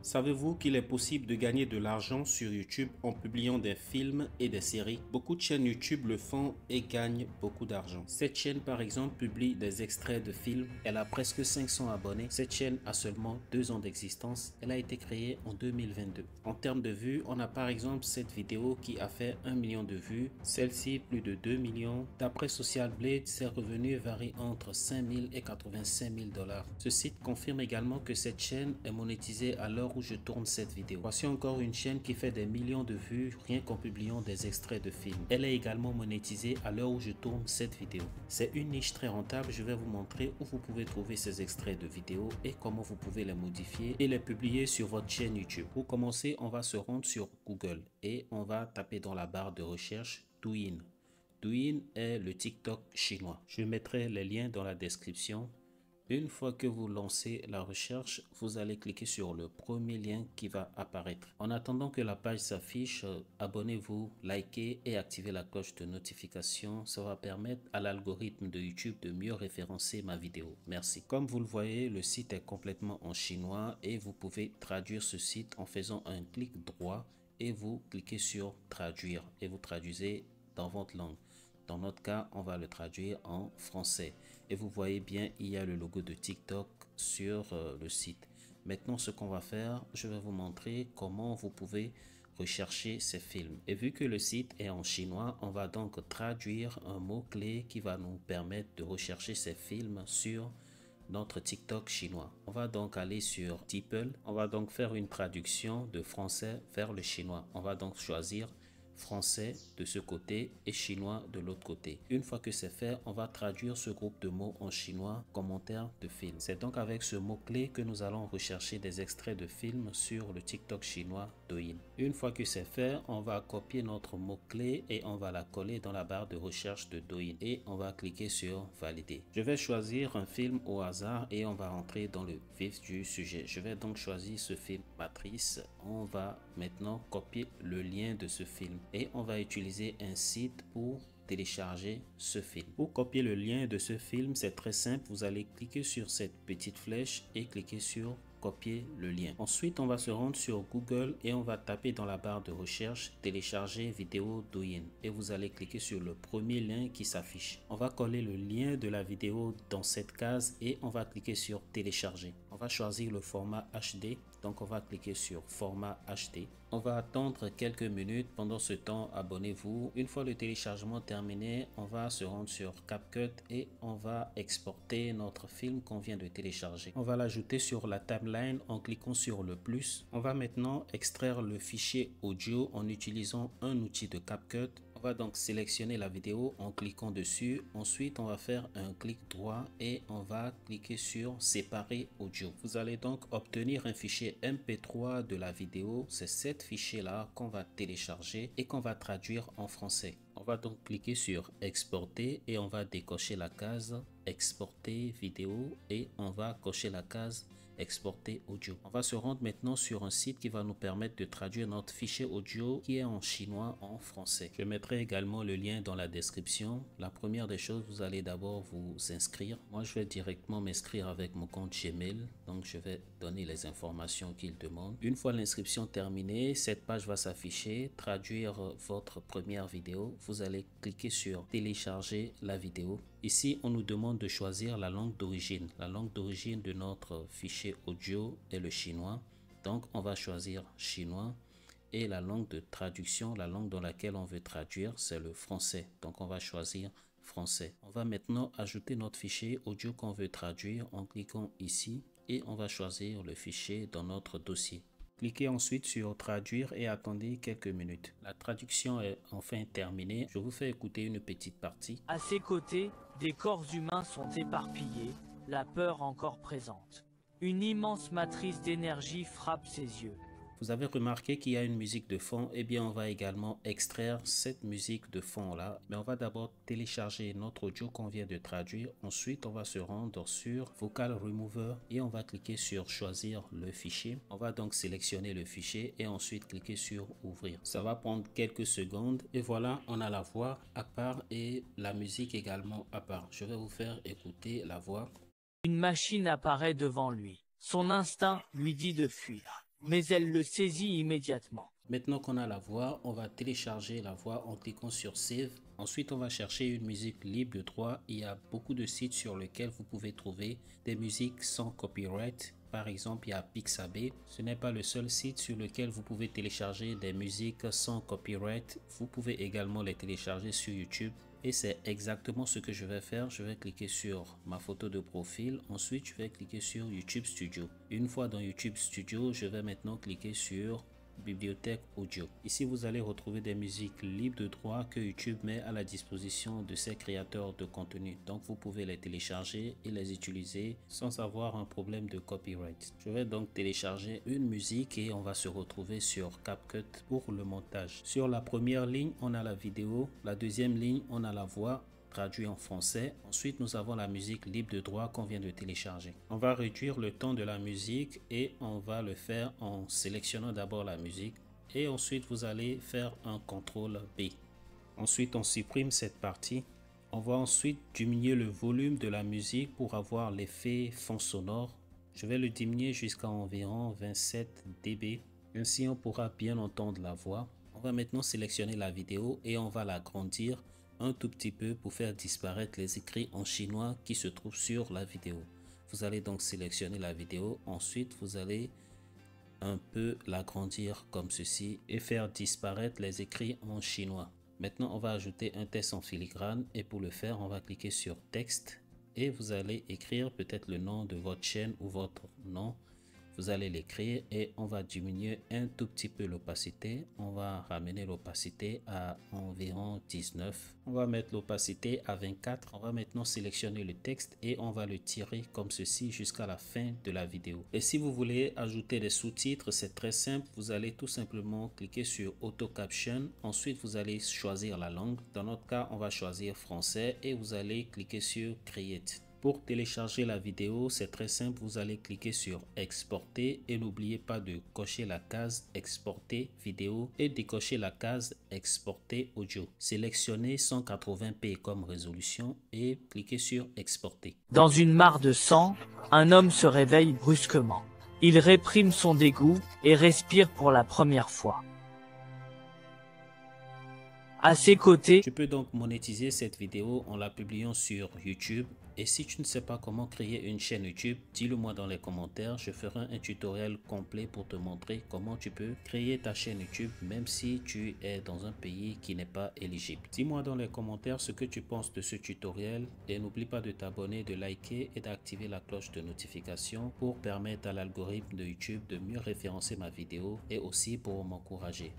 Savez-vous qu'il est possible de gagner de l'argent sur YouTube en publiant des films et des séries? Beaucoup de chaînes YouTube le font et gagnent beaucoup d'argent. Cette chaîne par exemple publie des extraits de films. Elle a presque 500 abonnés. Cette chaîne a seulement 2 ans d'existence. Elle a été créée en 2022. En termes de vues, on a par exemple cette vidéo qui a fait 1 million de vues. Celle-ci plus de 2 millions. D'après Social Blade, ses revenus varient entre 5 000 et 85 000 $. Ce site confirme également que cette chaîne est monétisée à l'heure où je tourne cette vidéo. Voici encore une chaîne qui fait des millions de vues rien qu'en publiant des extraits de films. Elle est également monétisée à l'heure où je tourne cette vidéo. C'est une niche très rentable. Je vais vous montrer où vous pouvez trouver ces extraits de vidéos et comment vous pouvez les modifier et les publier sur votre chaîne YouTube. Pour commencer, on va se rendre sur Google et on va taper dans la barre de recherche Douyin. Douyin est le TikTok chinois. Je mettrai les liens dans la description. Une fois que vous lancez la recherche, vous allez cliquer sur le premier lien qui va apparaître. En attendant que la page s'affiche, abonnez-vous, likez et activez la cloche de notification. Ça va permettre à l'algorithme de YouTube de mieux référencer ma vidéo. Merci. Comme vous le voyez, le site est complètement en chinois et vous pouvez traduire ce site en faisant un clic droit et vous cliquez sur traduire et vous traduisez dans votre langue. Dans notre cas, on va le traduire en français. Et vous voyez bien, il y a le logo de TikTok sur le site. Maintenant, ce qu'on va faire, je vais vous montrer comment vous pouvez rechercher ces films. Et vu que le site est en chinois, on va donc traduire un mot-clé qui va nous permettre de rechercher ces films sur notre TikTok chinois. On va donc aller sur DeepL. On va donc faire une traduction de français vers le chinois. On va donc choisir français de ce côté et chinois de l'autre côté. Une fois que c'est fait, on va traduire ce groupe de mots en chinois, commentaire de film. C'est donc avec ce mot-clé que nous allons rechercher des extraits de films sur le TikTok chinois Douyin. Une fois que c'est fait, on va copier notre mot-clé et on va la coller dans la barre de recherche de Douyin et on va cliquer sur valider. Je vais choisir un film au hasard et on va rentrer dans le vif du sujet. Je vais donc choisir ce film Matrice. On va maintenant copier le lien de ce film et on va utiliser un site pour télécharger ce film. Pour copier le lien de ce film, c'est très simple. Vous allez cliquer sur cette petite flèche et cliquer sur copier le lien. Ensuite, on va se rendre sur Google et on va taper dans la barre de recherche télécharger vidéo Douyin et vous allez cliquer sur le premier lien qui s'affiche. On va coller le lien de la vidéo dans cette case et on va cliquer sur télécharger. On va choisir le format HD, donc on va cliquer sur format HD. On va attendre quelques minutes. Pendant ce temps, abonnez-vous. Une fois le téléchargement terminé, on va se rendre sur CapCut et on va exporter notre film qu'on vient de télécharger. On va l'ajouter sur la timeline en cliquant sur le plus. On va maintenant extraire le fichier audio en utilisant un outil de CapCut. On va donc sélectionner la vidéo en cliquant dessus. Ensuite, on va faire un clic droit et on va cliquer sur séparer audio. Vous allez donc obtenir un fichier MP3 de la vidéo. C'est cet fichier-là qu'on va télécharger et qu'on va traduire en français. On va donc cliquer sur exporter et on va décocher la case exporter vidéo et on va cocher la case exporter audio. On va se rendre maintenant sur un site qui va nous permettre de traduire notre fichier audio qui est en chinois en français. Je mettrai également le lien dans la description. La première des choses, vous allez d'abord vous inscrire. Moi, je vais directement m'inscrire avec mon compte Gmail. Donc, je vais donner les informations qu'il demande. Une fois l'inscription terminée, cette page va s'afficher. Traduire votre première vidéo. Vous allez cliquer sur télécharger la vidéo. Ici, on nous demande de choisir la langue d'origine. La langue d'origine de notre fichier audio est le chinois. Donc, on va choisir chinois. Et la langue de traduction, la langue dans laquelle on veut traduire, c'est le français. Donc, on va choisir français. On va maintenant ajouter notre fichier audio qu'on veut traduire en cliquant ici. Et on va choisir le fichier dans notre dossier. Cliquez ensuite sur traduire et attendez quelques minutes. La traduction est enfin terminée. Je vous fais écouter une petite partie. À ses côtés, des corps humains sont éparpillés, la peur encore présente. Une immense matrice d'énergie frappe ses yeux. Vous avez remarqué qu'il y a une musique de fond. Eh bien, on va également extraire cette musique de fond là. Mais on va d'abord télécharger notre audio qu'on vient de traduire. Ensuite, on va se rendre sur Vocal Remover et on va cliquer sur choisir le fichier. On va donc sélectionner le fichier et ensuite cliquer sur ouvrir. Ça va prendre quelques secondes et voilà, on a la voix à part et la musique également à part. Je vais vous faire écouter la voix. Une machine apparaît devant lui. Son instinct lui dit de fuir. mais elle le saisit immédiatement. Maintenant qu'on a la voix, on va télécharger la voix en cliquant sur Save. Ensuite, on va chercher une musique libre de droit. Il y a beaucoup de sites sur lesquels vous pouvez trouver des musiques sans copyright. Par exemple, il y a Pixabay. Ce n'est pas le seul site sur lequel vous pouvez télécharger des musiques sans copyright. Vous pouvez également les télécharger sur YouTube. Et c'est exactement ce que je vais faire. Je vais cliquer sur ma photo de profil. Ensuite, je vais cliquer sur YouTube Studio. Une fois dans YouTube Studio, je vais maintenant cliquer sur bibliothèque audio. Ici, vous allez retrouver des musiques libres de droit que YouTube met à la disposition de ses créateurs de contenu. Donc, vous pouvez les télécharger et les utiliser sans avoir un problème de copyright. Je vais donc télécharger une musique et on va se retrouver sur CapCut pour le montage. Sur la première ligne, on a la vidéo. La deuxième ligne, on a la voix traduit en français. Ensuite, nous avons la musique libre de droit qu'on vient de télécharger. On va réduire le temps de la musique et on va le faire en sélectionnant d'abord la musique et ensuite vous allez faire un CTRL B. Ensuite, on supprime cette partie. On va ensuite diminuer le volume de la musique pour avoir l'effet fond sonore. Je vais le diminuer jusqu'à environ 27 dB. Ainsi, on pourra bien entendre la voix. On va maintenant sélectionner la vidéo et on va l'agrandir un tout petit peu pour faire disparaître les écrits en chinois qui se trouvent sur la vidéo. Vous allez donc sélectionner la vidéo, ensuite vous allez un peu l'agrandir comme ceci et faire disparaître les écrits en chinois. Maintenant on va ajouter un texte en filigrane et pour le faire on va cliquer sur texte et vous allez écrire peut-être le nom de votre chaîne ou votre nom. Vous allez l'écrire et on va diminuer un tout petit peu l'opacité. On va ramener l'opacité à environ 19. On va mettre l'opacité à 24. On va maintenant sélectionner le texte et on va le tirer comme ceci jusqu'à la fin de la vidéo. Et si vous voulez ajouter des sous-titres, c'est très simple. Vous allez tout simplement cliquer sur Auto Caption. Ensuite, vous allez choisir la langue. Dans notre cas, on va choisir français et vous allez cliquer sur Create. Pour télécharger la vidéo, c'est très simple, vous allez cliquer sur exporter et n'oubliez pas de cocher la case exporter vidéo et décocher la case exporter audio. Sélectionnez 180p comme résolution et cliquez sur exporter. Dans une mare de sang, un homme se réveille brusquement. Il réprime son dégoût et respire pour la première fois. À ses côtés, tu peux donc monétiser cette vidéo en la publiant sur YouTube. Et si tu ne sais pas comment créer une chaîne YouTube, dis-le moi dans les commentaires. Je ferai un tutoriel complet pour te montrer comment tu peux créer ta chaîne YouTube même si tu es dans un pays qui n'est pas éligible. Dis-moi dans les commentaires ce que tu penses de ce tutoriel et n'oublie pas de t'abonner, de liker et d'activer la cloche de notification pour permettre à l'algorithme de YouTube de mieux référencer ma vidéo et aussi pour m'encourager.